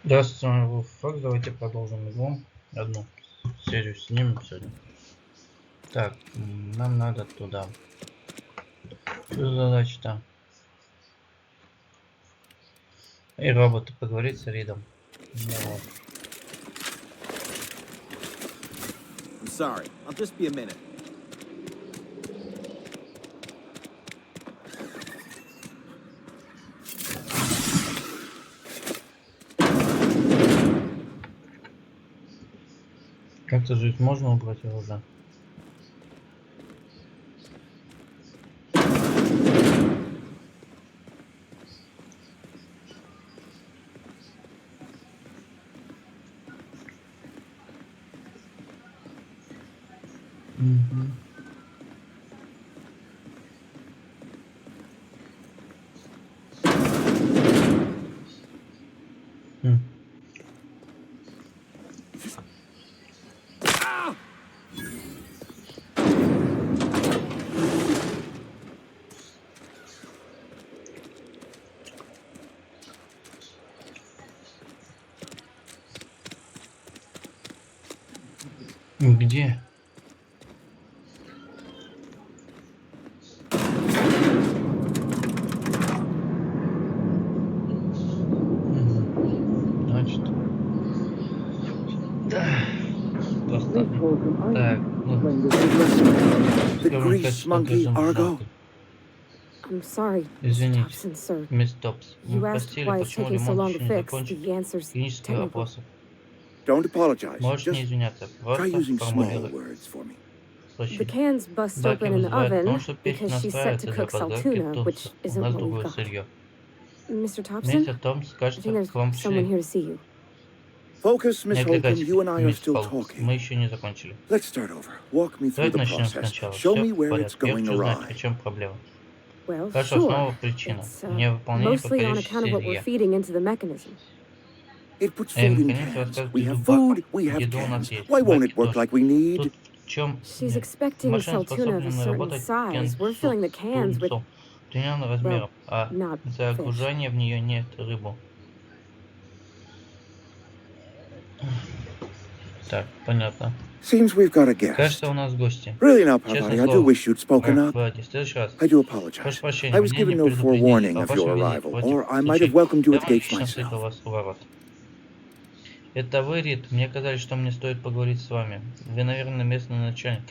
Здравствуйте, с вами Фак. Давайте продолжим игру. Одну серию снимем сегодня. Так, нам надо туда. Что задача-то? И роботы поговорить с Ридом. Вот. I'm sorry. I'll just be a minute. Как-то жить можно убрать оружие? Угу. Где? Значит. Да. Просто. Так, The grease monkey, Argo. I'm sorry, извините, Thompson, sir. мисс Топс. You Мы asked просили, why it's почему taking so long ремонт to еще не fix. закончен. The answer's Технический technical. вопрос. Don't apologize. Можешь не Just извиняться, try просто using small формулируй. words for me. The cans bust Баки open in the вызывает, потому oven что печь because she's set настраивается to для cook подготовки saltuna, тунца. which У isn't нас what we've другое got. сырье. Mr. Thompson, Мистер Томс, I кажется, think there's к вам someone пришли. here to see you. Focus, Не Miss Holcomb. отвлекайтесь, You and I are мисс still Холмс. Мы talking. еще не закончили. Let's start over. Walk me through Давайте the начнем process. сначала. Show Все me в where it's порядке. Я going хочу знать, в awry. чем проблема. Well, Хорошо, sure. снова причина. It's Невыполнение mostly on подходящего account of what we're сырья. feeding into the mechanism. It puts food in Механизм cans. рассказывает We have еду food, we have еду у нас cans. есть. Why won't Баки it work тоже. like we need? Тут в чем She's expecting машина saltuna of a способна certain работать size. We're filling the cans with, тунцом определенного размера, а not загружания в нее нет рыбу. Так, понятно. Seems we've got a guest. Кажется, у нас гости. Really now, Честное Parvati, I do слово. wish you'd spoken up. Влади, в следующий раз. I do Прошу apologize. прощения, I was меня не given no предупредили forewarning о of вашем your визите arrival, против or I might have случая. welcomed you Я at the вам gates лично встретил myself. вас у ворот. Это вы, Рид? Мне казалось, что мне стоит поговорить с вами. Вы, наверное, местный начальник.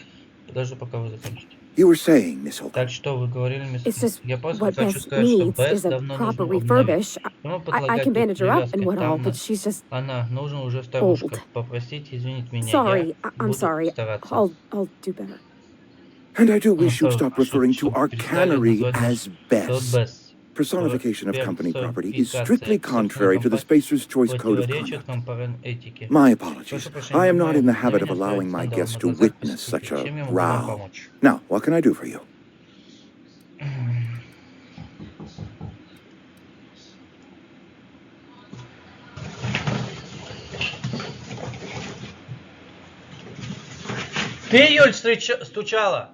Подожду, пока вы закончите. You were saying, Miss Holcomb. Так что вы говорили, мисс It's just Я просто what хочу Bess сказать, что needs Бесс is a давно proper нужно обновить. refurbish. Ему I предлагать can тут bandage her up and привязки what all, давно. but she's just Она нужна уже старушка. old. Попросите извинить меня, Sorry, я I'm буду sorry. стараться. I'll do better. And I do wish you'd Хорошо, stop referring to our перестали cannery называть as нас Bess. Бесс. Personification of company property is Персонификация strictly contrary to the Spacer's Choice Code of противоречит Conduct. компарен этике. My Прошу apologies. прощения, I am not мое in the habit of обыкновение allowing ставить my скандал guests на to глазах witness such преступника. a Чем я могу вам row. помочь? Now, what can I do for you? Ты, Юль, стучала?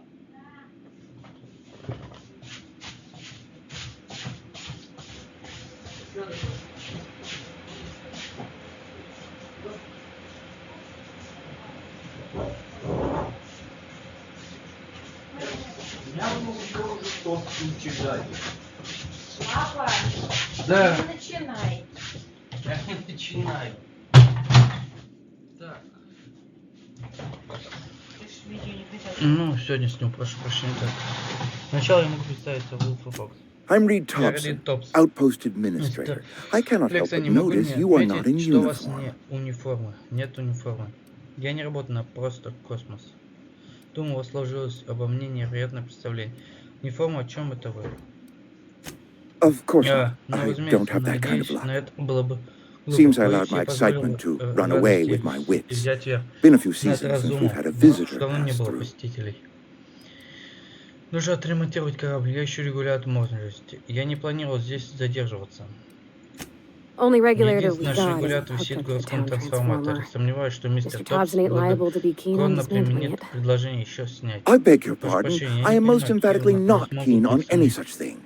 Я могу уже что-то утешать. Папа, Да. не начинай. Я не начинаю. Так. Ты ж видео не хотел. Ну, сегодня с ним, прошу прощения. Так. Сначала я могу представиться Фокс. I'm Reed Я Thompson, Рид Топс. Outpost Administrator. I cannot help Флекса, but не могу notice не you are not отметить, in что у вас uniform. не униформы. Нет униформы. Я не работаю на просто космос. Думаю, у вас сложилось обо мне невероятное представление. Униформа, о чем это вы? Of course not. Ну, I разумеется, don't have that kind of надеюсь, на luck. это было бы глупо. Seems I allowed Боюсь, my я позволил excitement to бы, run away радости with my wits. взять верх Been a few над seasons since we've had a разумом. visitor Давно не pass было through. посетителей. Нужно отремонтировать корабль. Я ищу регулятор мощности. Я не планировал здесь задерживаться. Only regulator Единственный we наш got is регулятор hooked висит up в to the городском town трансформаторе. transformer. Сомневаюсь, что мистер Mr. Топс Thompson ain't liable to be keen on благосклонно dismantling применит it. предложение еще снять. I beg your Прошу pardon. прощения, я I не am most понимаю, emphatically почему not нас keen могут on any установить. such thing.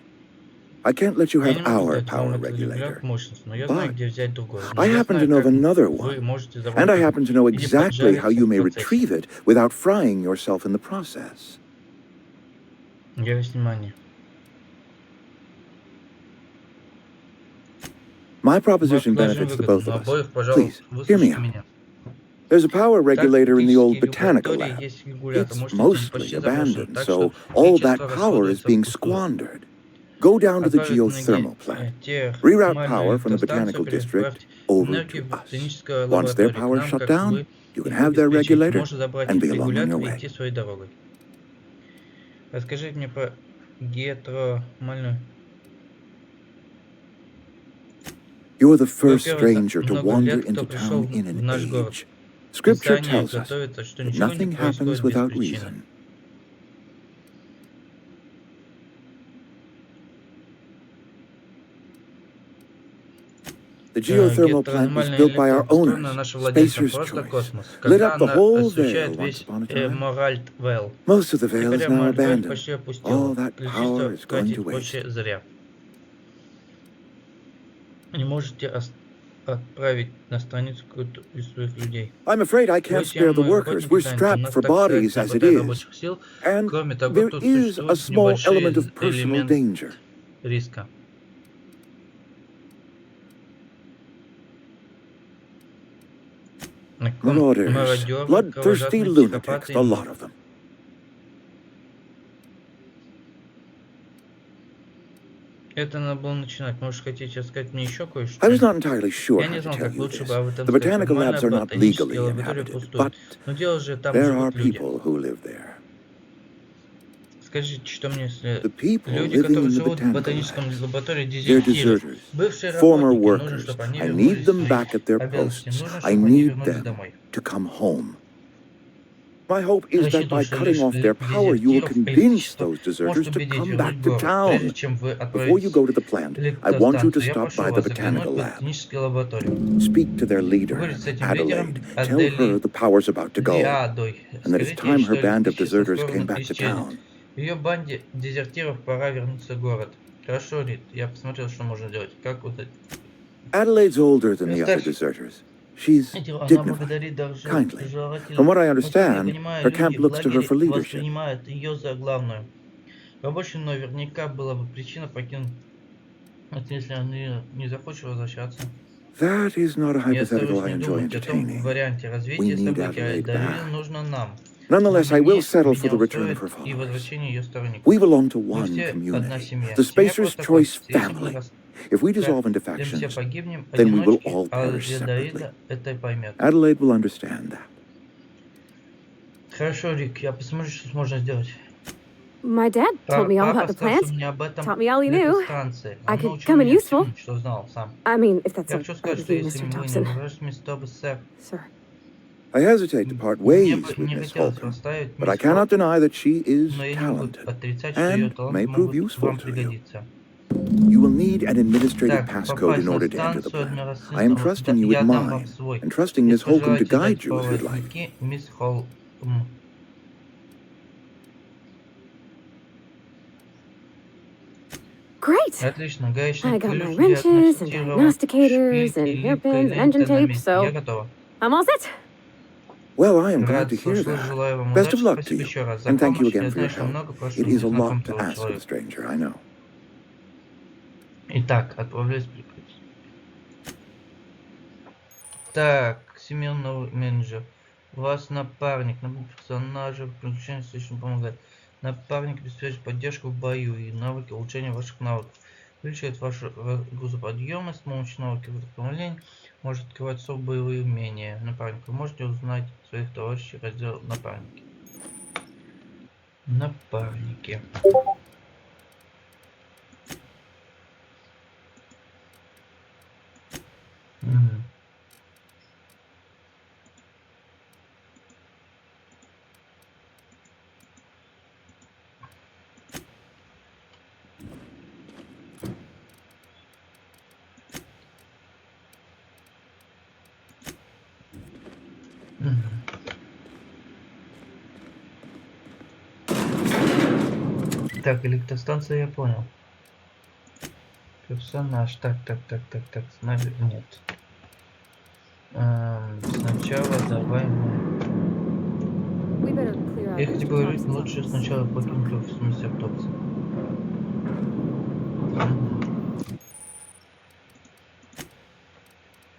I can't let you Я have не могу our дать вам power этот регулятор regulator. мощности, но я знаю, But где взять другой. Но I я happen to знаю, know of как another вы one. можете And I заработать happen to know или exactly how поджариться you в may процессе. retrieve it without frying yourself in the process. Я весь внимание. My Мы proposition предложим benefits the выгоду, both но of us. обоих, пожалуйста, Please, hear me выслушайте out. меня. There's a power Так, regulator in the old физически botanical лаборатории lab. есть регулятор It's мощности mostly почти заброшен, abandoned, так что so all that электричество power is расходуется being впустую. squandered. Go down to the Отправить geothermal plant. Reroute power from the botanical district over to us. Once their power is shut down, you can have their regulator and be along on your way. идти своей дорогой. Расскажите мне про геотермальную. You're the first Во-первых, stranger to много wander лет, кто into пришел town in в an наш город. age. Scripture Писание tells us готовится, что that ничего не nothing happens происходит без without причины. reason. The geothermal plant was Геотермальная built by our электропостроена owners, наша владельца Spacer's просто Choice. космос. Lit Когда up the она whole освещает Vale once весь upon a time. Моральт Вэлл. Most of the Vale Теперь is now Моральт Вэлл abandoned. почти All опустела. that power Электричество is going to тратить waste. вообще зря. Не можете отправить на страницу какую-то из своих людей. I'm afraid I can't Боюсь, spare the мы workers. работники We're заняты. У strapped нас, for так сказать, bodies не as it хватает is. рабочих сил. And Кроме того, there тут is a существует small небольшой element of personal элемент danger. риска. Marauders, Мародеры, bloodthirsty кровожадные lunatics, психопаты и the lot много. of them. Это надо было начинать. Может, хотите сказать мне еще кое-что? I was not entirely sure Я how не to знал, tell как you лучше this. бы об этом The сказать. botanical Нормально, labs are not ботанические legally лаборатории inhabited, пустуют. but Но дело же там there are живут люди. people who live there. Скажите, что мне, если The people люди, living которые in the живут в botanical ботаническом labs, лаборатории, they're дезертиры, deserters, бывшие former работники, нужно, workers. чтобы они I вернулись need в them свои back at their обязанности. posts. Нужно, I чтобы они need вернулись them домой. to come home. My hope is that by Рассчитываю, что cutting лишь off their power, you will дезертиров convince электричество those deserters может to убедить come вернуть back to город. Прежде town. чем вы Before you отправитесь go to the plant, в I want you to электростанцию, я stop прошу by the вас заглянуть botanical в lab. ботаническую лабораторию. Speak to their leader, Поговорить с этим лидером, Adelaide. Tell her the power's about to go, Диадой. and that it's Скажите ей, time her что band of электричество deserters скоро came back to исчезнет. town. В ее банде дезертиров пора вернуться в город. Хорошо, Рит, я посмотрел, что можно делать. Как вот это? Adelaide's older than the other Представь, deserters. She's она dignified, благодарит даже kindly. желательно. From what I Насколько я understand, понимаю, her люди camp в looks to her лагере for leadership. воспринимают ее за главную. Рабочим наверняка была бы причина покинуть, если она не захочет возвращаться. That is not a Я hypothetical стараюсь I не enjoy думать о том entertaining. варианте We развития need событий, а Adelaide доверие back. нужно нам. Nonetheless, I will settle for Меня the return of устроит her и followers. возвращение ее сторонников. We belong to Мы one все одна community, семья. the Семья Spacer's просто Choice космос. Если мы family. If we dissolve into мы все factions, погибнем, then we will одиночки, all а perish separately. Аделаида это поймет. Adelaide will understand that. Хорошо, Рик, я посмотрю, что можно сделать. My dad told me all about Папа the сказал plant. мне об этом Taught me all he knew. электростанции. I Он could научил come in меня useful. всему, что знал сам. I mean, if that's Я all хочу right сказать, with что you, если Mr. мы не Thompson. возражааете вместо того, сэр, Sir. I hesitate to part мне ways бы with не Miss хотелось Holcomb, расставить but I мисс cannot Холл, deny that she is но я не могу talented отрицать, что ее and таланты may prove могут useful вам to you. пригодиться. You will need an administrative Так, passcode попасть in на order to enter the станцию plant. I am административного... trusting you with Я дам вам mine, свой. and trusting Miss Если Holcomb to пожелаете дать guide you if you'd like. проводники, мисс Холл... Great. Отлично, I гаечный got my ключ wrenches and диагностирован, diagnosticators шпильки, and липкой hairpins and engine лентой на tape, месте. Я so готова. I'm all set. Well, I am glad Рад to hear слышать, that. желаю вам Best of удачи. luck to Спасибо you, еще раз за and thank you помощь. again Я for your знаю, что help. много прошу It is a lot незнакомого to ask of a человека. stranger, I know. Итак, отправляюсь прикрыть. Так, Семен, новый менеджер. У вас напарник, персонажа, приключения очень помогает. Напарник обеспечивает поддержку в бою и навыки, улучшение ваших навыков. Увеличивает вашу грузоподъемность с помощью навыков управления. Может открывать особые боевые умения. Напарник. Вы можете узнать своих товарищей раздел напарники. Напарники. Так, электростанция я понял. Персонаж. Так. Нет. Сначала давай мы... We better clear out Я хотел Mr. говорить, Thompson's лучше office. сначала покинуть офис мистера Топса.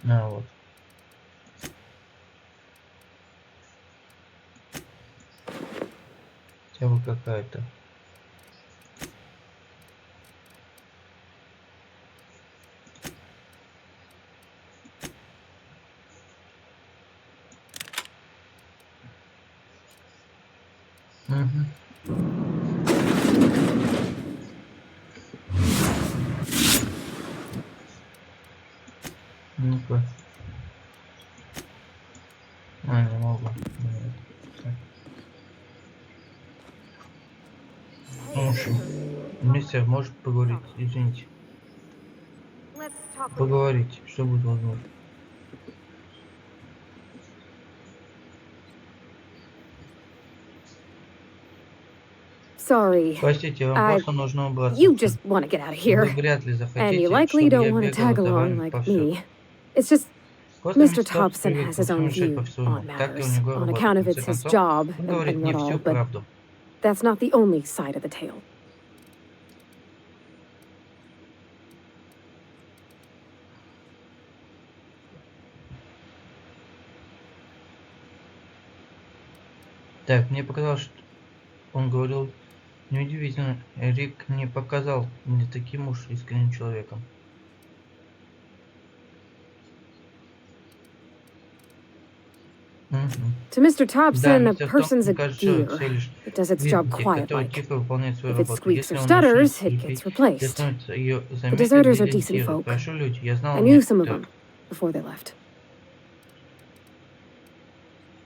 Вот. Хотя бы какая-то. Ну-ка. Не могу. Нет. Так. В общем, мистер может поговорить. Извините. Let's talk. Поговорить. Что будет возможно? Sorry. Простите, вам просто нужно убраться. You just want to get out of Вы here. вряд ли And захотите, you likely чтобы don't я want to бегал tag за along вами like повсюду. me. It's just Просто Mr. мистер Топс Thompson привык has his own мешать view по всему. on Так и у matters, него on работа. account В of конце it's his концов, job он and говорит не what all, всю but правду. that's not the only side of the tale. Так, мне показалось, что он говорил неудивительно. Рик не показал не таким уж искренним человеком. To Mr. Да, Thompson, a мистер person's a Томпсон, кажется, gear. всего лишь It does its job видите, quiet который like. тихо выполняет свою If it работу. squeaks Если or он начнет stutters, it скрипеть, gets я replaced. становится ее The заметит deserters are или decent имитирует. folk. Хорошо, люди, я знал I knew some of некоторых. them before they left.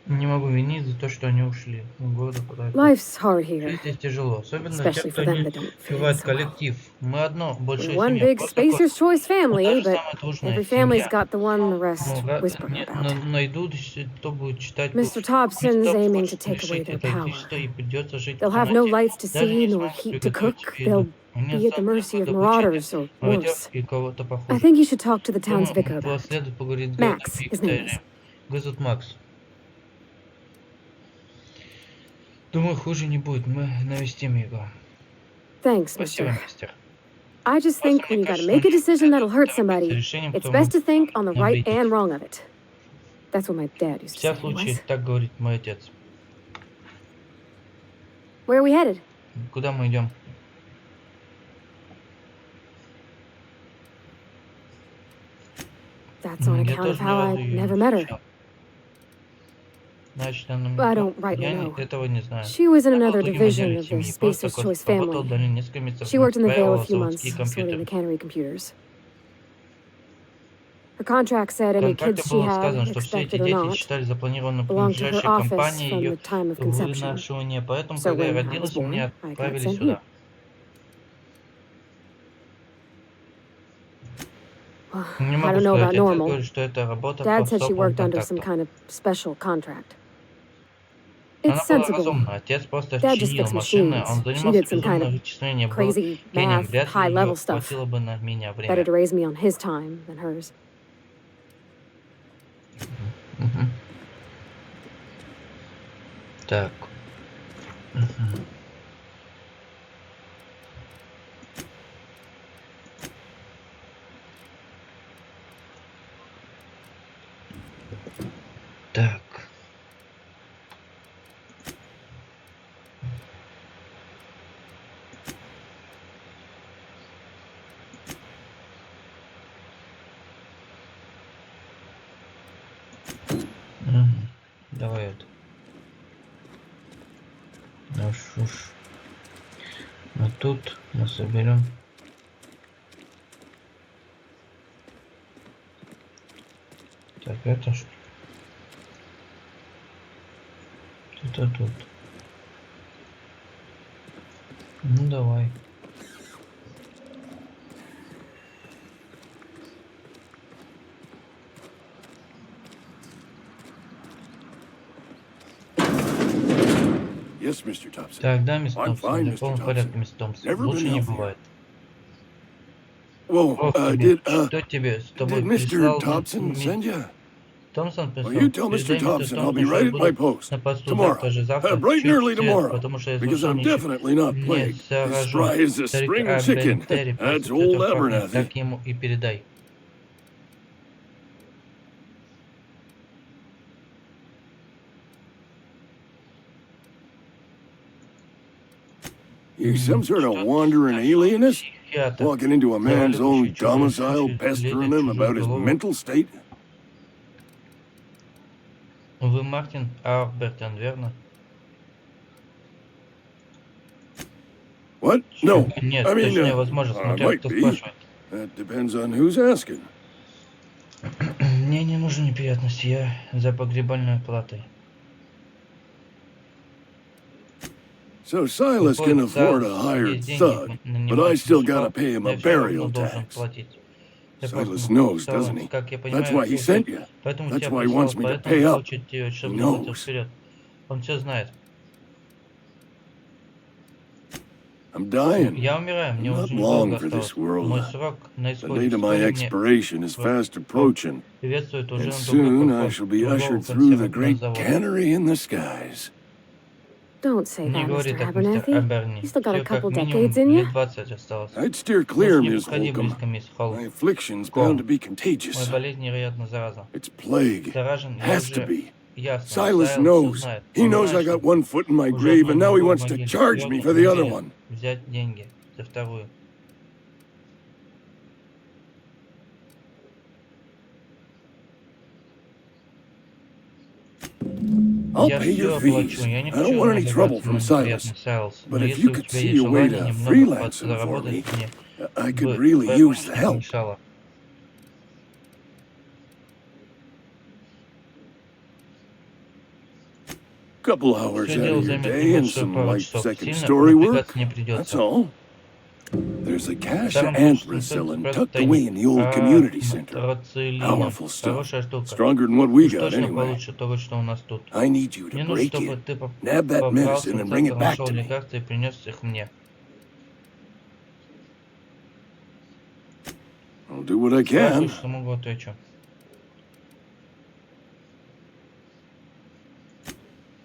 Не могу винить за то, что они ушли. Года подают. Life's hard here, Жизнь здесь тяжело, особенно для тех, especially кто for them не that don't fit in вбивает somehow. коллектив. Мы одно, We're большая one семья, big просто кот. spacer's choice Мы family, даже but самая дружная every family's семья. got the one the rest Ну, whispering about. найдут, кто будет читать. Mr. Мистер Thompson's Томпсон aiming to хочет take away лишить their это power. электричество и придется жить в They'll have no темноте. lights to Даже see не nor смогут heat to приготовить cook. еду. They'll Они be at the останутся mercy of только marauders or мародеров worse. и кого-то I похуже. think you should talk to the town's Думаю, vicar about было it. следует поговорить с Max, his name is. Викторией. Его зовут Макс. Думаю, хуже не будет. Мы навестим его. Thanks, Спасибо, mister. мистер. I just Просто think мне when you gotta кажется, make a нужно decision that'll hurt торопиться somebody, решением, it's кто best to может think on the right навредить. and wrong of it. That's what my dad used to say В случае, anyways. так говорит мой отец. Where are we headed? Куда мы идем? That's on Я account of тоже ни how разу I ее never не met her. встречал. Значит, она мне... I don't rightly Я know. этого не знаю. She was in Я был another другим division отделе of the семьи. Просто Spacer's Choice работал family. дали несколько месяцев. She worked in the Vale a настраивал few months, заводские sorting компьютеры. the cannery computers. Her contract said В any контракте kids she было had, сказано, что все эти expected or дети not, считались запланированным belonged to her принадлежащей office компании from ее the time of conception. вынашивания. Поэтому, So когда я when I was родилась, меня born, I got отправили sent сюда. here. Well, Не I могу don't know сказать, about отец normal. говорит, что это работа по Dad said she особому worked under some контракту. kind of special contract. Она It's была sensible. разумна. Отец просто Dad just чинил fixed машины, machines. он She занимался did some kind безумным of вычислением, был crazy гением. math, Вряд ли high-level ее stuff. хватило бы на меня Better время. to raise me on his time than hers. Так. Так. Давай это. Ну что ж. А тут мы соберем. Так, это что? Это тут. Ну давай. Yes, Mr. Thompson. Так, да, мистер I'm Томпсон, fine, я в Mr. полном Thompson. порядке, мистер Томпсон. Never Лучше been не healthier. бывает. Whoa, Ох тебе, что тебе? С did тобой Mr. прислал Thompson send you? Томпсон Well, прислал. you tell Mr. Передай мистеру Thompson I'll be Томпсону, что right я at my буду post на посту tomorrow, завтра bright and чуть early свет, tomorrow, потому что я because I'm ничего definitely not не plagued, as сооружу. spry as a Старик spring chicken. Абернтери That's просто old цветов пахнет, Abernathy. так ему и передай. You some sort of Что ты wandering сказал, alienist? психиатр, Walking into a man's заваливающий own чужие domicile, случаи, pestering лезет в him чужую about his голову? mental state? Вы Мартин Арбертон, верно? What? No. Нет, I mean, точнее, возможно, I смотря might кто be. спрашивает. That depends on who's asking. Мне не нужны неприятности, я за погребальной платой. So Silas can Выходит, afford a Сайлз hired есть деньги thug, but I нанимать still gotta мужиков, pay him но a я все равно burial должен tax. платить. Я Silas просто knows, doesn't he? как я That's понимаю, why he слушаю. sent you. Поэтому That's тебя why he прислал, wants me to поэтому pay up. хочет, чтобы He ты платил knows. вперед. Он все знает. I'm dying. Я умираю, мне Not уже long недолго for this осталось. world. Мой срок на The исходе. date of my Вскоре мне expiration is fast approaching, приветствует уже and на другой soon I проход shall be другого ushered through the консервного great завода. cannery in the skies. Don't say Не that, говори Mr. так, мистер Abernathy. Аберни. You still got a Все как couple минимум decades in you. лет 20 осталось. I'd steer clear, Лучше не Miss подходи Holcomb. близко, мисс Холл. My affliction's bound to be Моя contagious. болезнь, вероятно, заразна. It's plague. Заражен я Has to уже be. ясно. Silas Сайл все knows. знает. He Он knows знает, I got что one foot in my уже grave, одной and now he ногой в wants to могиле. charge me for the other one. Взять деньги за вторую. I'll Я pay your все fees. оплачу. Я не I don't хочу want any trouble набиваться на from Silas. неприятный Сайлз. But Но if если you у could тебя see есть a way желание to немного freelance him for подзаработать me, мне, I could бы really твоя use помощь the не help. помешала. Couple hours Все out дело of your займет day and небольшую some пару light часов. second Сильно story work. напрягаться не That's придется. all. There's a cache of Старом ключ anthracillin спрятан tucked away in the old community center. Антрацилином. Powerful stuff. Хорошая штука. Stronger than what we Уж got точно anyway. получше того, что у нас тут. I need you to Мне нужно, break чтобы in, ты nab that побрался medicine в and bring it центр, back нашел to me. лекарства и принес их мне. I'll do what I Спрашивай, can. что могу, отвечу.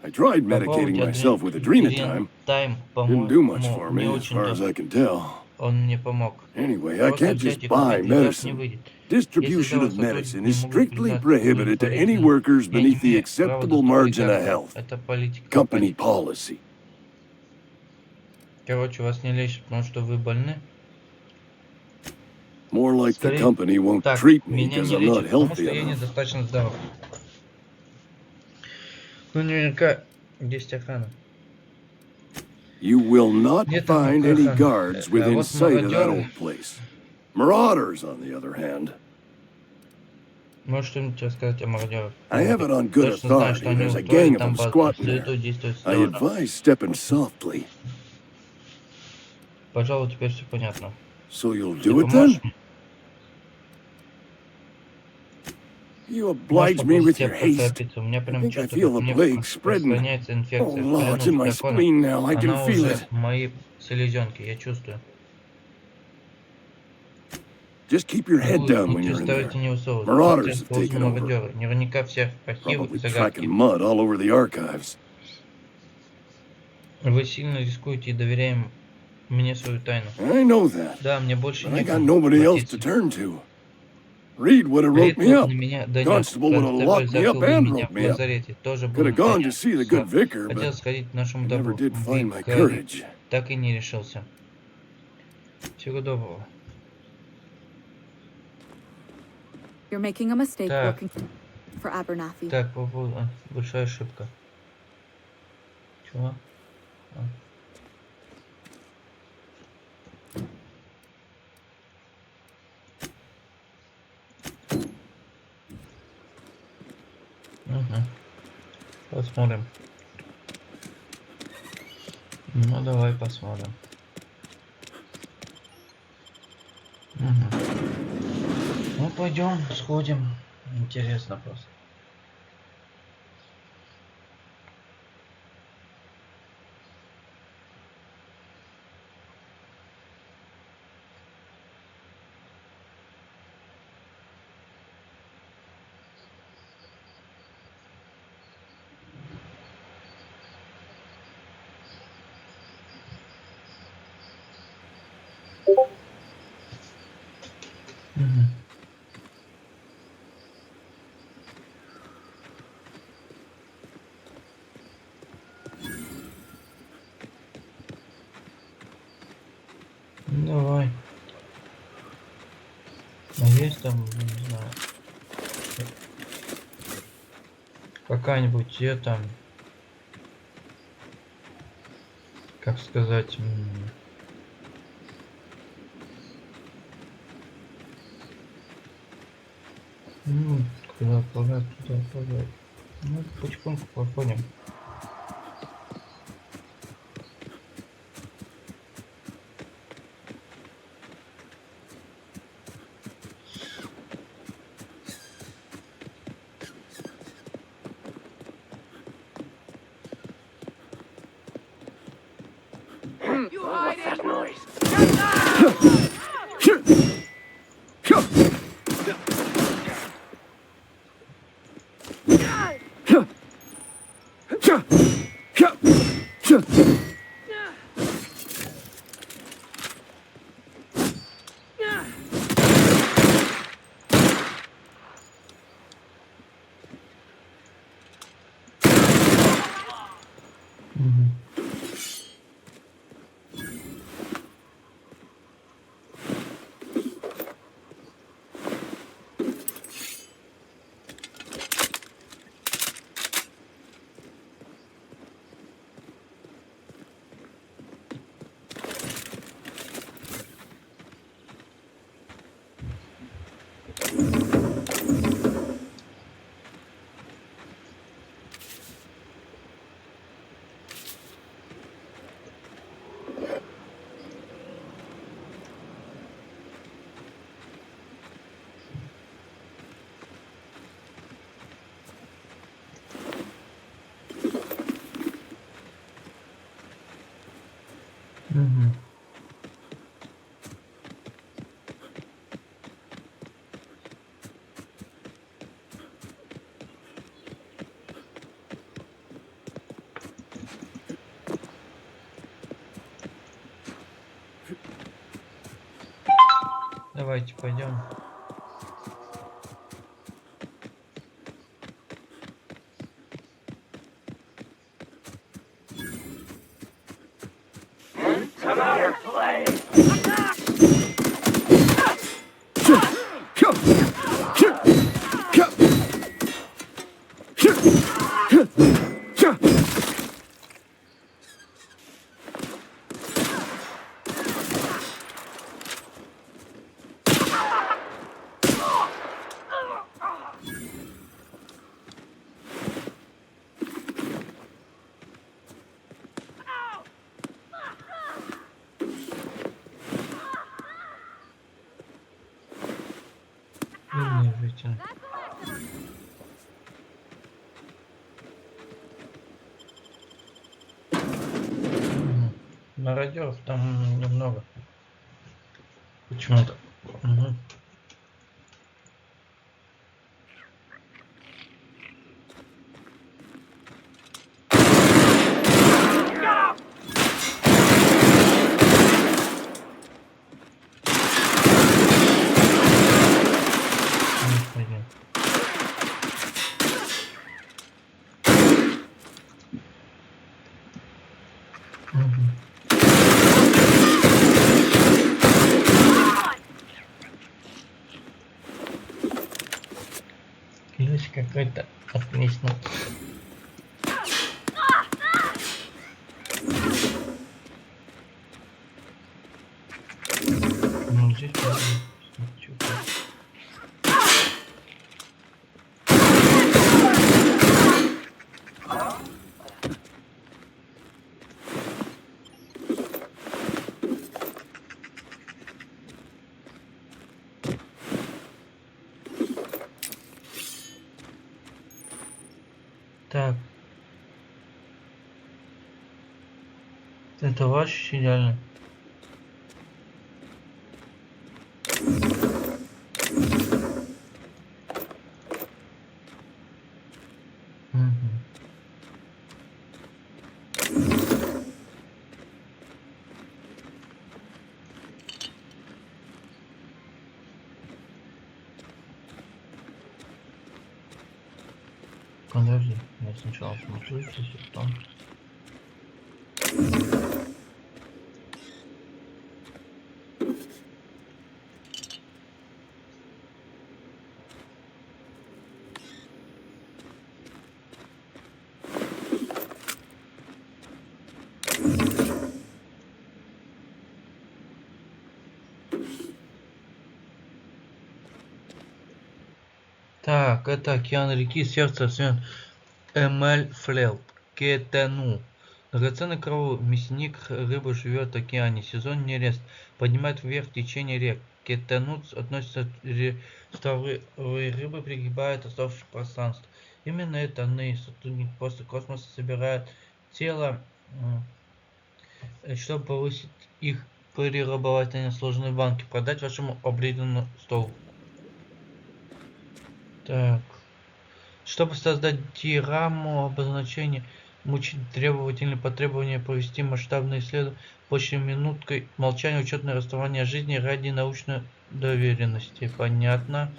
I tried Попробовать medicating myself with Adrenatime. Тайм, Didn't do much по-моему, for не me, as far as очень-то I can tell. он мне помог. Anyway, I Просто can't взять just и buy купить лекарств не medicine. выйдет. Distribution Если of сотрудники medicine не is могут strictly признать prohibited to any полезным, workers я не beneath the имею права acceptable доставлять margin of лекарства. health. Это политика Company компании. policy. Короче, вас не лечат, потому что вы больны. More like the Скорее company won't так, treat me меня because не I'm not лечат, потому healthy что я enough. недостаточно здоров. Ну, наверняка есть охрана. You will not Нет там find any охраны. guards А within вот sight of that мародеры. old place. Marauders, on the other hand. Можешь что-нибудь рассказать о мародерах? I have it on good Точно знаю, что authority. они There's a устроили gang of там them базу, squatting следует there. действовать I осторожно. advise stepping softly. Пожалуй, теперь все понятно. So you'll Ты do it поможешь? then? You Можешь oblige me with попросить your тебя haste. поторопиться. У меня I прям think I чувство, feel как the мне plague spreading. распространяется Oh, инфекция. Lord, it's in my Клянусь законом, spleen now. I can она feel уже it. мои селезенки, я чувствую. Just keep your head down when Внутри you're in there. старайтесь не высовываться. Marauders have Ползут taken over. мародеры. Наверняка все архивы Probably и загадки. tracking mud all over the archives. Вы сильно рискуете и доверяем мне свою тайну. I know that. Да, мне больше But I got некому nobody else to обратиться. turn to. Reed would have wrote Рейд me up. на меня донес. Constable would have Констебль locked me закрыл up бы and меня wrote в me up. лазарете. Тоже был Could have gone to настоящий see the слаб. good vicar, Хотел but сходить к нашему I never добру. did find my Викарию. courage. Так и не решился. Всего доброго. You're making a mistake Так. working for Abernathy. Так, большая ошибка. Чего? А. Угу. Посмотрим. Ну, давай посмотрим. Угу. Ну, пойдем, сходим. Интересно просто. Мгм. Давай. А есть там, не знаю, какая-нибудь как сказать, ну, куда плавать, туда плавать. Ну, потихоньку проходим. Мгм. Мгм. Давайте пойдем. Не вытяну. Мгм. Мародеров там немного. Почему-то. Мгм. Ну, пойдем. Мгм. Ключ какой-то отлично. Ну, здесь можно посмотреть, что тут. Так, это ваш идеально. Мгм. Подожди, я сначала смотрю здесь, а потом... Так, это океан реки, сердце Свен Эмель Флелт, Кетену. Драгоценный кровавый мясник рыбы живет в океане. Сезон нерест. Поднимает вверх течение рек. Кетену относится рестовые рыбы, пригибает оставшееся пространство. Именно это они, сотрудник после космоса, собирают тело, чтобы повысить их перерабатывание сложной банки, продать вашему обрезанному столу. Так. Чтобы создать диаграмму обозначения, мучить требовательные потребования провести масштабные исследования почти минуткой молчания, учетное расставание жизни ради научной доверенности. Понятно.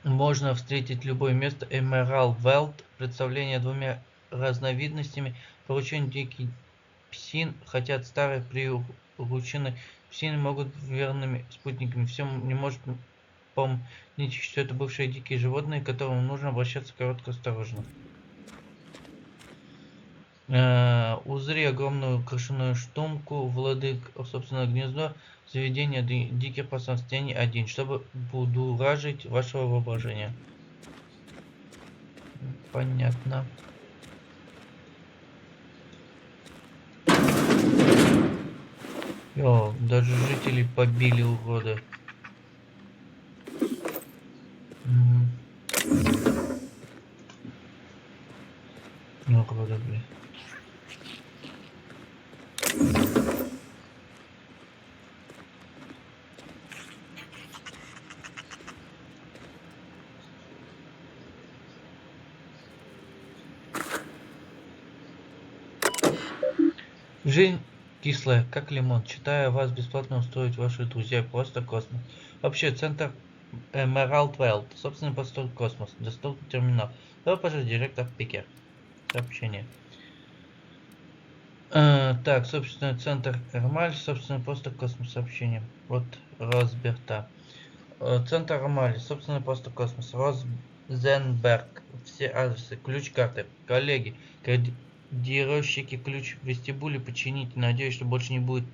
Можно встретить любое место. Emerald World. Представление двумя разновидностями. Поручение дикий псин. Хотят старые прирученные псины могут верными спутниками. Всем не может помните, что это бывшие дикие животные, к которым нужно обращаться коротко осторожно. Узри огромную крашеную штумку, владык собственное гнездо, заведение диких пространств тени 1, чтобы будуражить вашего воображения. Понятно. Йо, даже жителей побили, уроды. Ну, уроды, блин. Жизнь кислая, как лимон. Читая вас бесплатно устроить ваши друзья. Просто космос. Вообще, центр Emerald World. Собственный простор космос. Доступный терминал. Добро пожаловать, директор Пикер. Сообщение. Так, собственный центр Эрмаль. Собственный простор космос. Сообщение. Вот Розберта. Центр Эрмаль. Собственный простор космос. Розенберг. Все адресы. Ключ карты. Коллеги. Кодировщики ключ в вестибуле почините. Надеюсь, что больше не будет,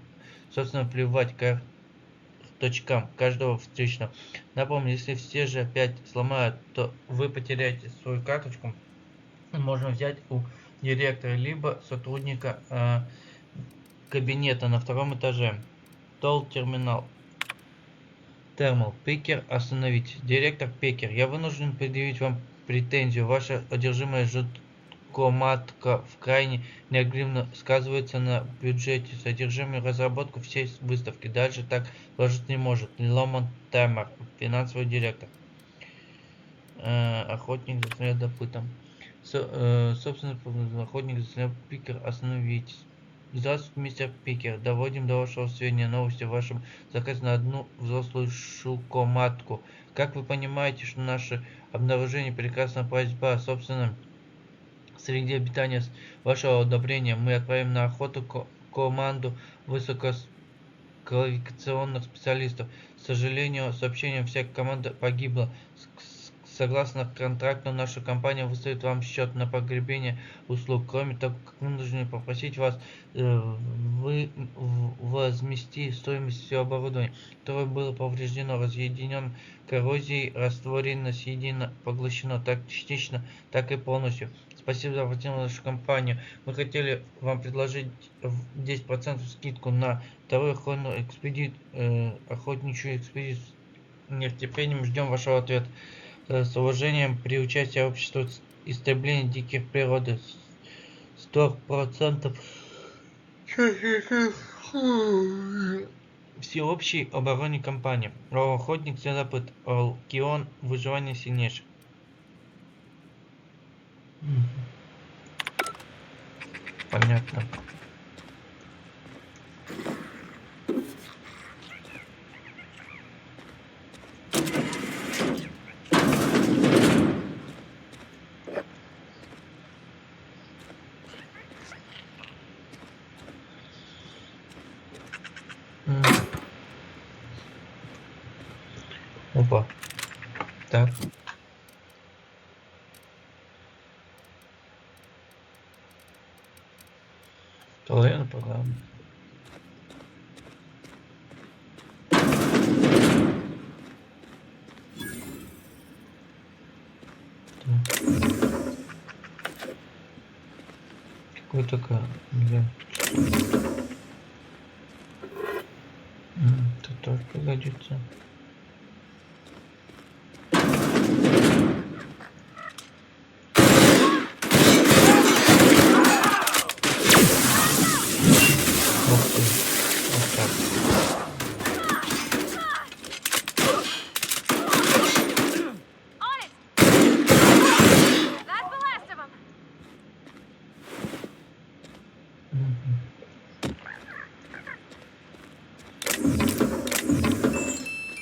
собственно, плевать карточкам каждого встречного. Напомню, если все же опять сломают, то вы потеряете свою карточку. Можно взять у директора либо сотрудника кабинета на втором этаже. Терминал. Термал. Пикер, остановитесь. Директор Пикер, я вынужден предъявить вам претензию. Ваша одержимая жуткоматка в крайне негативно сказывается на бюджете. Содержимое разработку всей выставки. Дальше так сложиться не может. Ломан Темер, финансовый директор. Охотник за следопытом. Собственно, охотник за следопытом. Пикер, остановитесь. Здравствуйте, мистер Пикер. Доводим до вашего сведения новости о вашем заказе на одну взрослую шукоматку. Как вы понимаете, что наше обнаружение прекрасная просьба о собственном среде обитания с вашего одобрения мы отправим на охоту команду высококвалифицированных специалистов. К сожалению, сообщением вся команда погибла. Согласно контракту, наша компания выставит вам счет на погребение услуг. Кроме того, как мы должны попросить вас возместить стоимость всего оборудования, которое было повреждено, разъединено коррозией, растворено, съедено, поглощено, так частично, так и полностью. Спасибо за обратную нашу компанию. Мы хотели вам предложить 10% скидку на вторую охотничью экспедицию. Нетерпением ждем вашего ответа. С уважением, при участии общества истребления диких природы 100% всеобщей обороне компании. Охотник следопыт. Алкион. Выживание сильнейших. Понятно. Половина программы. Какой такая? Это тоже пригодится.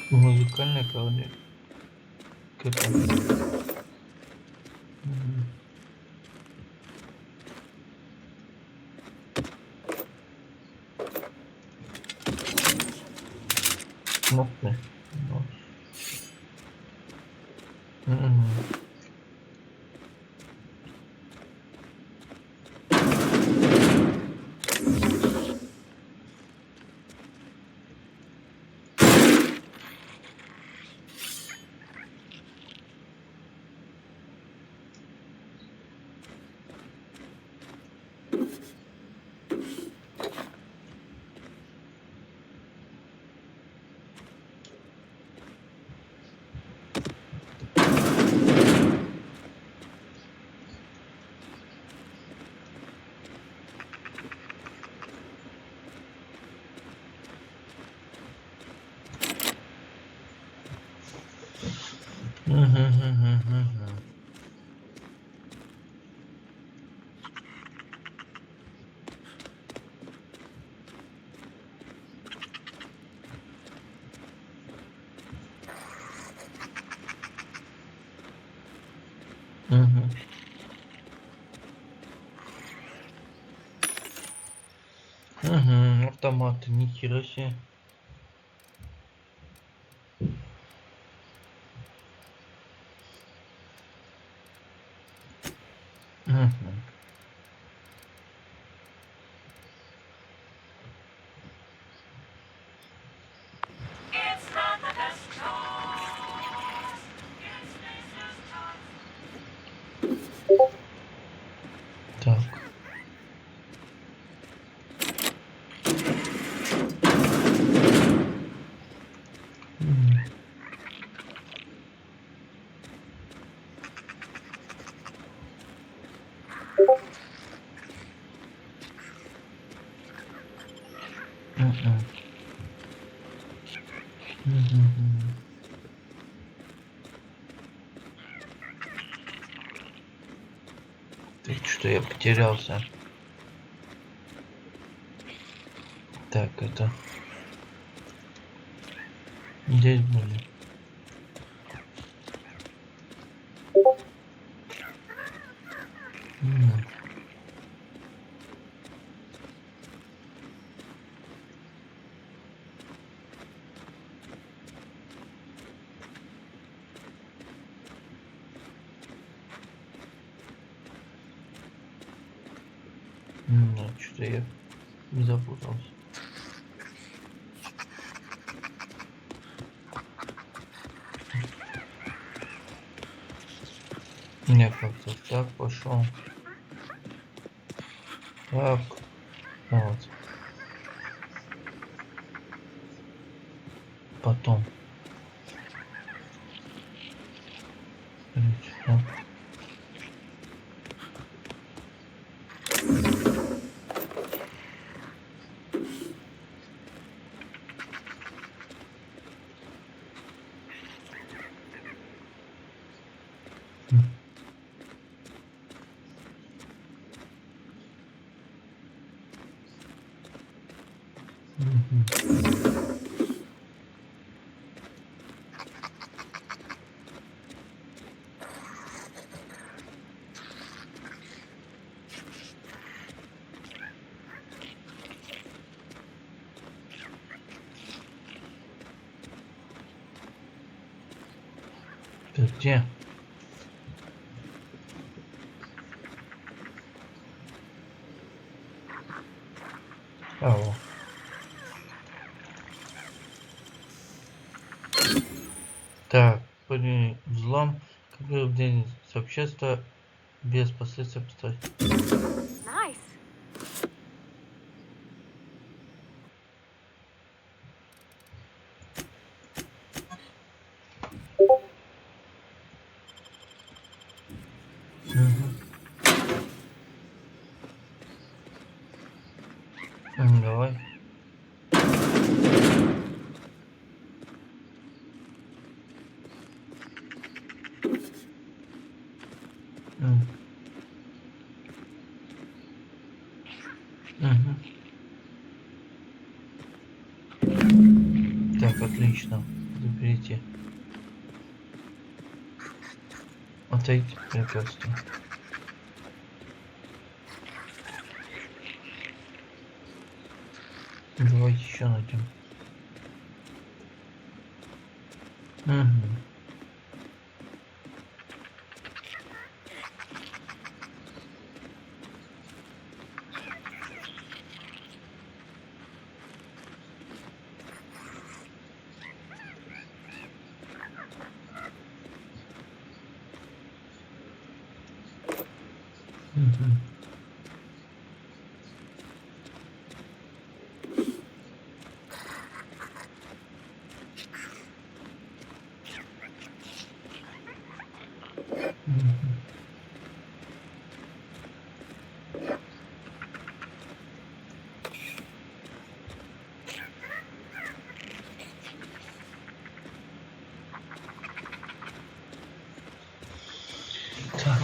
Музыкальная колония. Кнопки. Автоматы, нихера себе. Так. Так, что я потерялся. Так, это... Здесь были. Что-то я не запутался. Не, как-то так пошел. Так. Вот. Потом. Так. Ты где? Ау. Так, взлом, как бы в день сообщества без последствий поставить. Nice. Давай. Так, отлично. Заберите. Отойти препятствие. Давайте еще найдем. Так.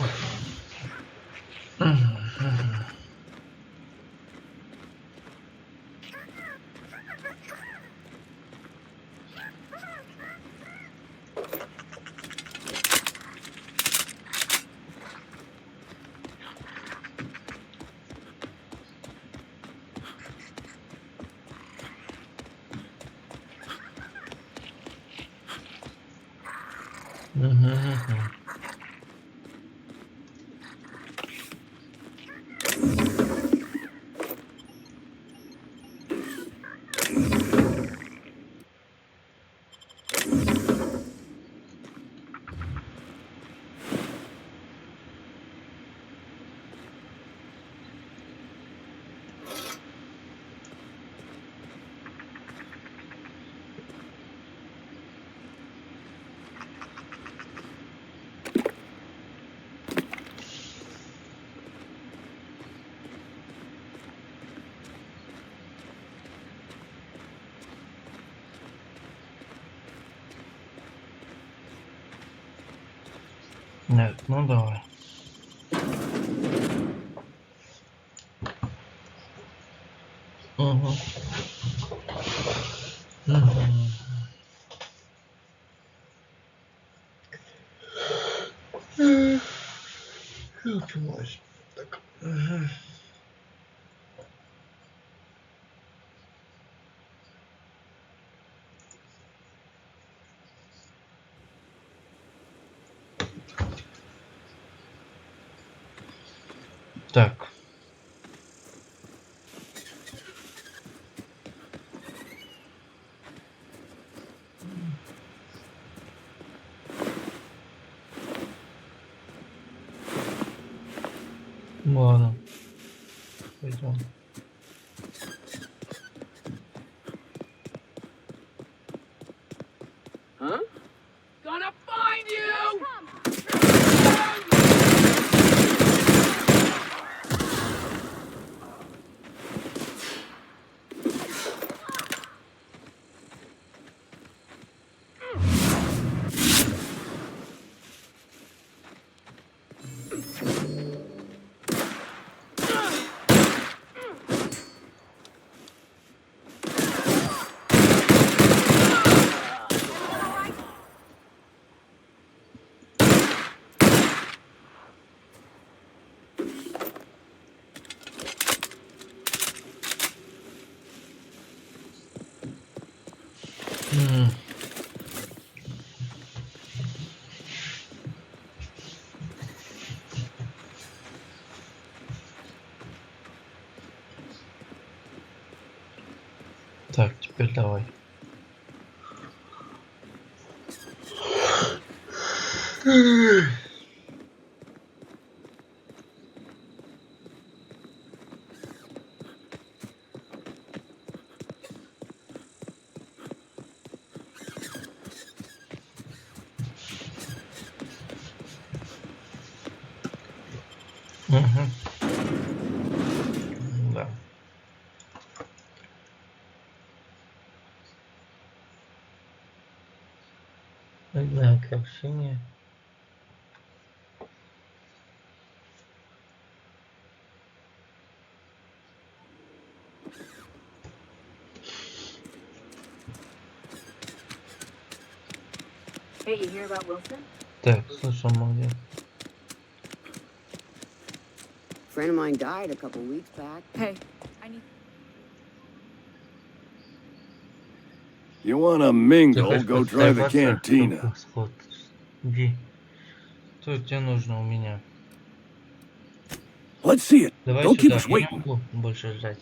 Нет, ну давай. Угу. Так. Так. Ладно. Пойдем. Так, теперь давай. Угу. Да. Одна сообщение. Hey, you hear about Wilson? Так, слышал, молодец. A friend of mine died a couple weeks back. Hey, I need. You wanna mingle, go try the cantina. Иди. Что тебе нужно у меня? Let's see it. Давай Don't keep сюда. us Я не waiting. могу больше ждать.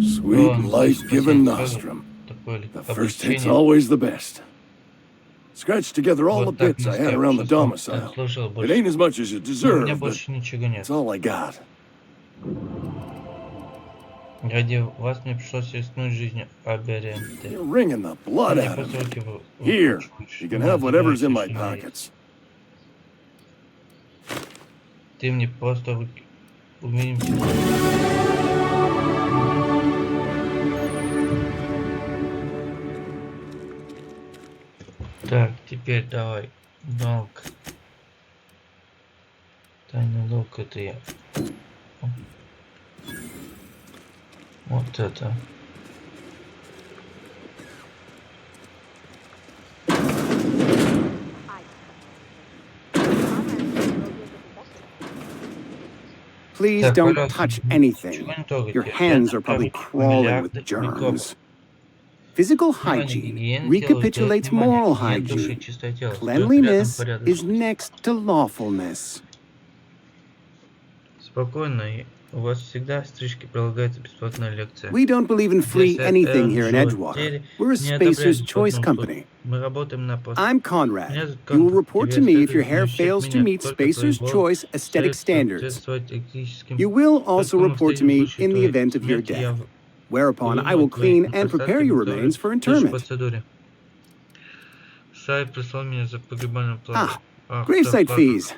Sweet life-giving nostrum. The first hit's always the best. Scratch together all the bits I had around the domicile. It ain't as much as you У меня deserve, but больше ничего нет. it's all I got. Ради вас мне пришлось рискнуть жизнью Аберенты. You're wringing the blood Мне out of просто me. руки Here, выкручиваешь. you can have whatever's in my Забирай всё, что у меня есть. pockets. Ты мне просто руки... Увидимся. Так, теперь давай. Долг. Тайный долг это я. Вот это. Please Так, don't пожалуйста, touch ничего anything. не трогайте. Your hands are probably crawling with germs. Physical hygiene recapitulates moral hygiene. Cleanliness is next to lawfulness. Спокойно, у вас всегда стрижки прилагается бесплатная лекция. We don't believe in free anything here in Edgewater. We're a Spacer's Choice company. Мы работаем на I'm Conrad. You will report to me if your hair fails to meet Spacer's Choice aesthetic standards. You will also report to me in the event of your death, whereupon I will clean and prepare your remains for interment. Шай прислал меня за погребальным планом. Gravesite fees.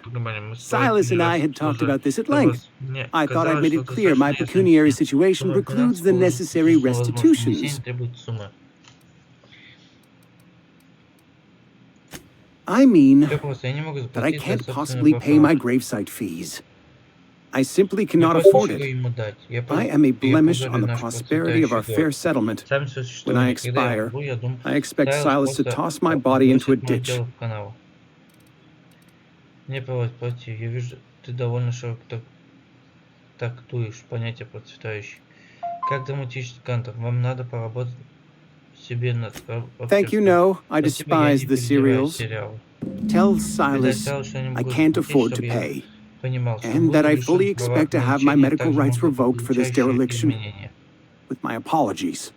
Silas and I had talked about this at length. I thought I'd made it clear my pecuniary situation precludes the necessary restitutions. I mean that I can't possibly pay my gravesite fees. I simply cannot afford it. I am a blemish on the prosperity of our fair settlement. When I expire, I expect Silas to toss my body into a ditch. Не плати, я вижу, ты довольно широко трактуешь понятие процветающий. Как драматический кантор, вам надо поработать себе над... Thank you, no, I despise the serials. Tell Silas I can't afford to pay, and that I fully expect to have my medical rights revoked for this dereliction. With my apologies.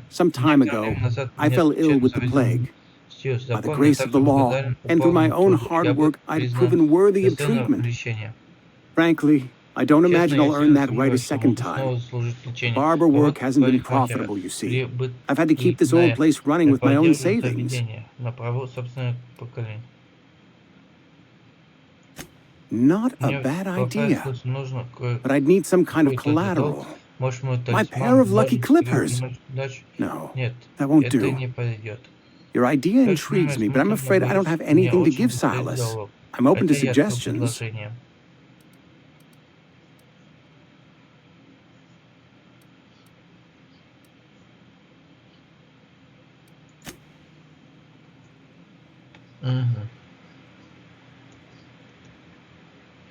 Some time ago, I fell ill with the plague. By the grace of the law, and through my own hard work, I'd proven worthy of treatment. Frankly, I don't imagine I'll earn that right a second time. Barber work hasn't been profitable, you see. I've had to keep this old place running with my own savings. Not a bad idea, but I'd need some kind of collateral. My pair of lucky clippers. No, that won't do. Your idea intrigues me, but I'm afraid I don't have anything to give Silas. I'm open to suggestions.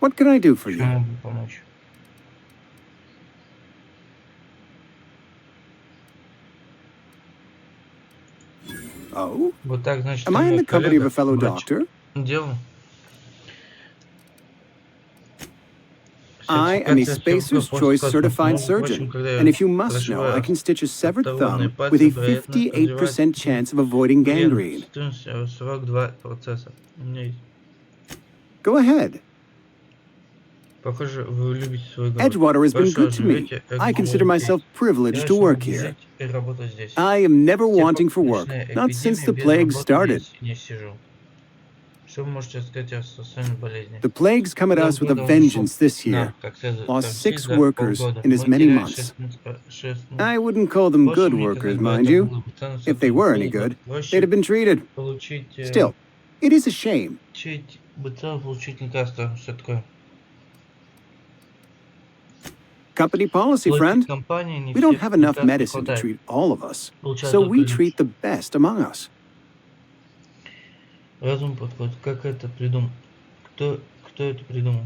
What can I do for you? Oh? Вот так, значит, Am I in мой the company of коллега, a fellow врач, doctor? делал I am a сертификация Spacer's хирурга Choice посткосмос. certified Между прочим, surgeon. когда And я if you must know, I прошиваю can stitch a severed оторванные thumb with a пальцы, вероятность 58% chance of avoiding gangrene. 42%. У меня есть. Go ahead. Похоже, вы любите свой город. Edgewater has been Хорошо, good to me. живете, I consider эксплуатируйте. myself privileged Я to очень work люблю here. жить и работать здесь. I am never С тех пор, wanting как for work, началась not since эпидемия, the без plague работы started. не сижу. Что вы можете сказать о социальной болезни? The plague's come at us with a Года он vengeance ушел this year. нам, как следует, Lost почти 6 за workers полгода. in as Мы many теряли months. 6. I wouldn't call them Больше good мне, workers, казалось бы, mind это you. было бы ценным If they сотрудником. were any Было бы good, they'd проще have been treated. получить Still, it is a shame. лекарство. Что такое? Company policy, Платить friend. компании не We don't всех have enough лекарств не medicine to хватает. treat all of us, Получают so только we лучше. treat the best among us. Разум подходит. Как это придумал? Кто это придумал?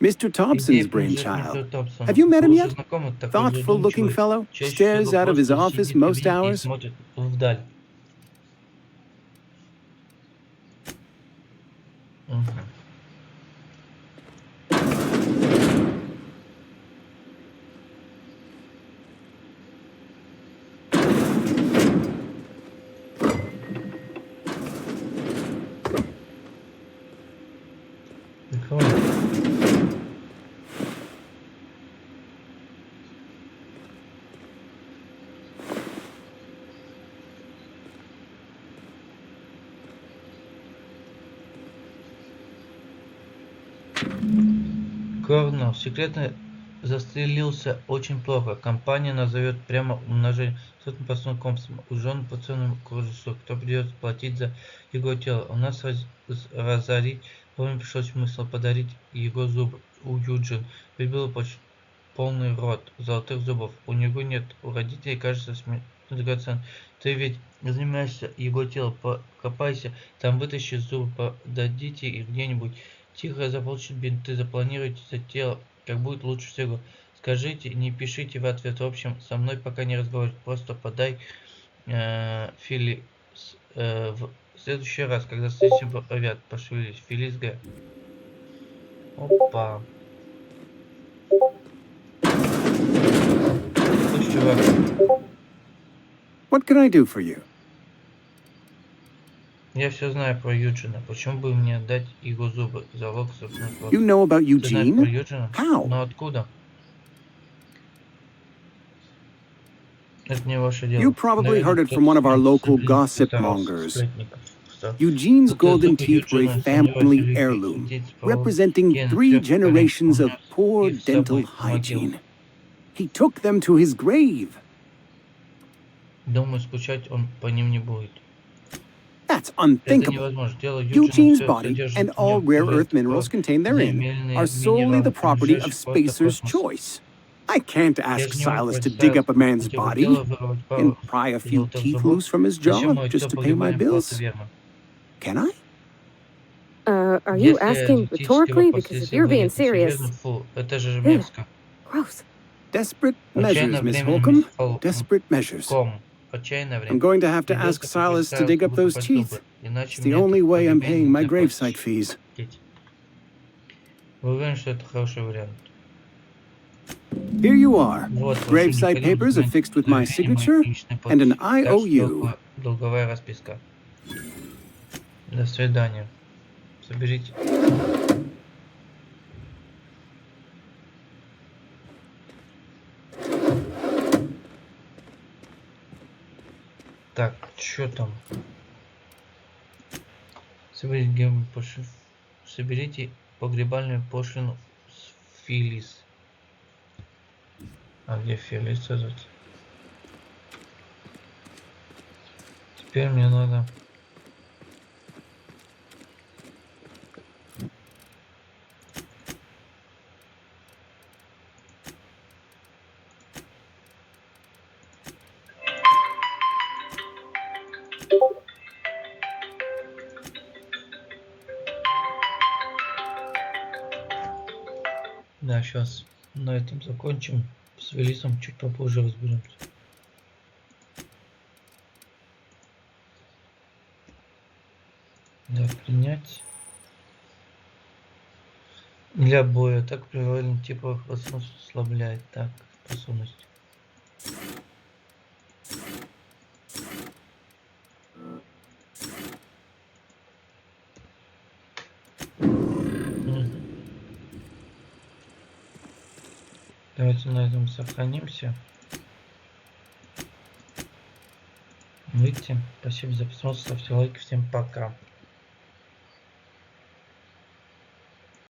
Mr. Идея Thompson's принадлежит brainchild. мистеру Томпсону. Have you met him Лучше yet? знакомый, такой Thoughtful-looking задумчивый. fellow, Чаще stares всего out of his просто office сидит в most кабинете и hours. смотрит вдаль. Мгм. Прикольно. Корнелл секретно застрелился очень плохо. Компания назовет прямо умножение сотни поступков компсом. Ужен по ценному курсу. Кто придется платить за его тело? У нас разорить. Помню, пришел смысл подарить его зубы. У Юджин прибил почти полный рот золотых зубов. У него нет. У родителей, кажется, драгоцен. Ты ведь занимаешься его телом. Покопайся, там вытащи зубы, подадите их где-нибудь. Тихо заполучить бинты, запланируйте это тело, как будет лучше всего. Скажите, не пишите в ответ. В общем, со мной пока не разговаривать. Просто подай Фили в следующий раз, когда встретимся в авиат. Пошевелись. Филис Г. Опа. Слушай, чувак. What can I do for you? Я все знаю про Юджина. Почему бы мне дать его зубы? Залог собственных слов. You know about Ты знаешь про Eugene? Юджина? How? Но откуда? Это не ваше дело. You probably heard it from one of our local gossip mongers. Eugene's golden teeth were a family heirloom, representing 3 generations of poor dental hygiene. He took them to his grave. Думаю, скучать он по ним не будет. That's Это unthinkable. невозможно. Дело Юджина Eugene's все body содержит and в all нем. rare earth minerals contained therein Земельные are solely the минералы, property of принадлежащие просто Spacer's космосу. choice. I can't Я ask же не могу Silas to dig up a man's представить его body дело вырвать and пару pry a few золотых teeth зубов. loose from his Зачем jaw мое just все to pay my погребальные платы bills. верно? Can I? Are you Если asking эзотерический rhetorically? вопрос, Because if если you're вы being не serious, серьезно, фу, это же Ugh. мерзко. gross. Desperate Отчаянное measures, Miss время, Holcomb. мисс Холком. Desperate measures. Отчаянное I'm время. going to have to ask Придется Silas to попросить dig up Сайлса those выкопать teeth. зубы, иначе It's the мне only это way I'm погребение paying my нельзя gravesite fees. платить. Вы уверены, что это хороший вариант? Here you are. Вот, ваши Gravesite необходимые papers документы, affixed with my удостоверение signature моей личной and an подписи. IOU. Так, долговая расписка. До свидания. Соберите. Так, что там? Соберите погребальную пошлину с Филис. А где Филис этот? Теперь мне надо... Да, сейчас на этом закончим. С Велисом чуть попозже разберемся. Да, принять. Для боя. Так привольно типа ослабляет. Так, способность. Давайте на этом сохранимся. Выйти. Спасибо за просмотр, ставьте лайки. Всем пока.